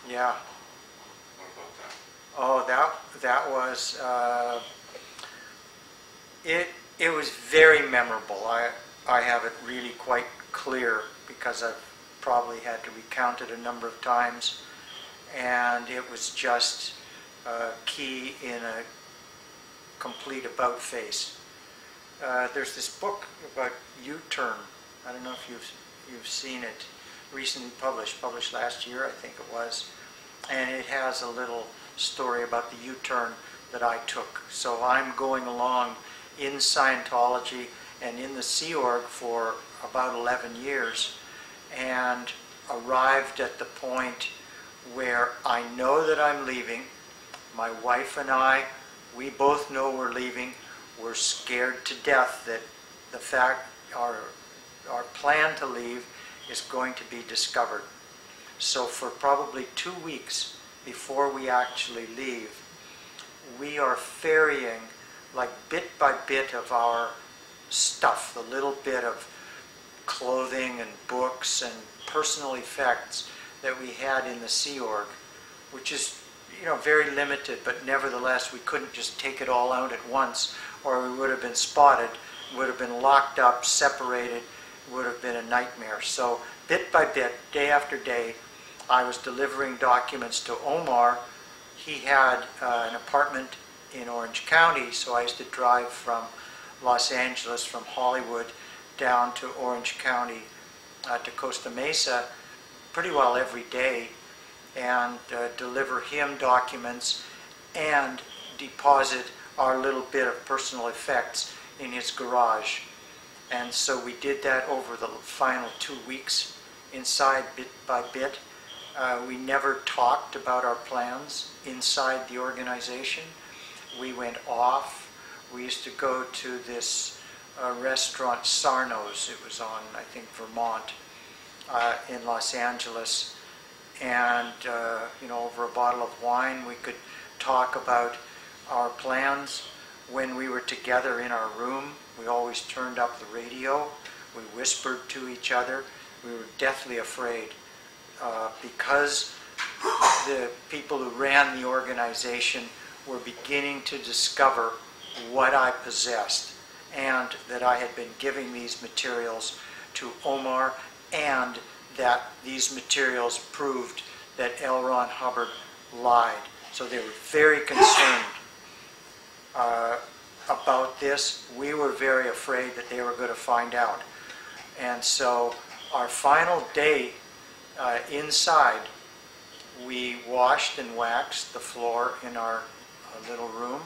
Yeah. What about that? Oh, that was it was very memorable. I have it really quite clear because I've probably had to recount it a number of times, and it was just key in a complete about face. There's this book about U-turn. I don't know if you've seen it. Recently published last year, I think it was, and it has a little story about the U-turn that I took. So I'm going along in Scientology and in the Sea Org for about 11 years, and arrived at the point where I know that I'm leaving. My wife and I, we both know we're leaving. We're scared to death that the fact our plan to leave is going to be discovered. So for probably 2 weeks before we actually leave, we are ferrying, like bit by bit, of our stuff, the little bit of clothing and books and personal effects that we had in the Sea Org, which is, you know, very limited, but nevertheless we couldn't just take it all out at once, or we would have been spotted, would have been locked up, separated, would have been a nightmare. So bit by bit, day after day, I was delivering documents to Omar. He had an apartment in Orange County, so I used to drive from Los Angeles, from Hollywood, down to Orange County, to Costa Mesa, pretty well every day, and deliver him documents and deposit our little bit of personal effects in his garage. And so we did that over the final 2 weeks, inside bit by bit. We never talked about our plans inside the organization. We went off. We used to go to this restaurant, Sarno's. It was on, I think, Vermont, in Los Angeles. And, you know, over a bottle of wine, we could talk about our plans. When we were together in our room, we always turned up the radio. We whispered to each other. We were deathly afraid because the people who ran the organization were beginning to discover what I possessed, and that I had been giving these materials to Omar, and that these materials proved that L. Ron Hubbard lied. So they were very concerned about this. We were very afraid that they were going to find out. And so our final day inside, we washed and waxed the floor in our little room,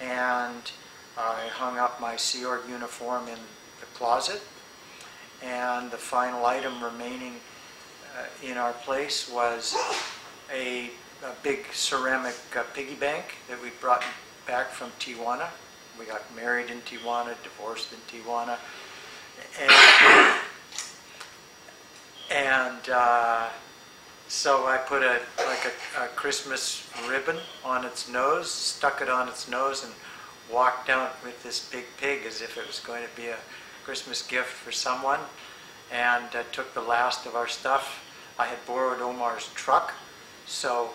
and I hung up my Sea Org uniform in the closet, and the final item remaining in our place was a big ceramic piggy bank that we brought back from Tijuana. We got married in Tijuana, divorced in Tijuana, and so I put a Christmas ribbon on its nose, stuck it on its nose, and walked out with this big pig as if it was going to be a Christmas gift for someone, and took the last of our stuff. I had borrowed Omar's truck, so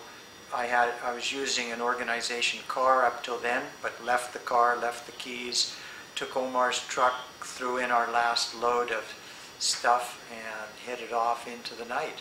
I was using an organization car up till then, but left the car, left the keys, took Omar's truck, threw in our last load of stuff, and headed off into the night.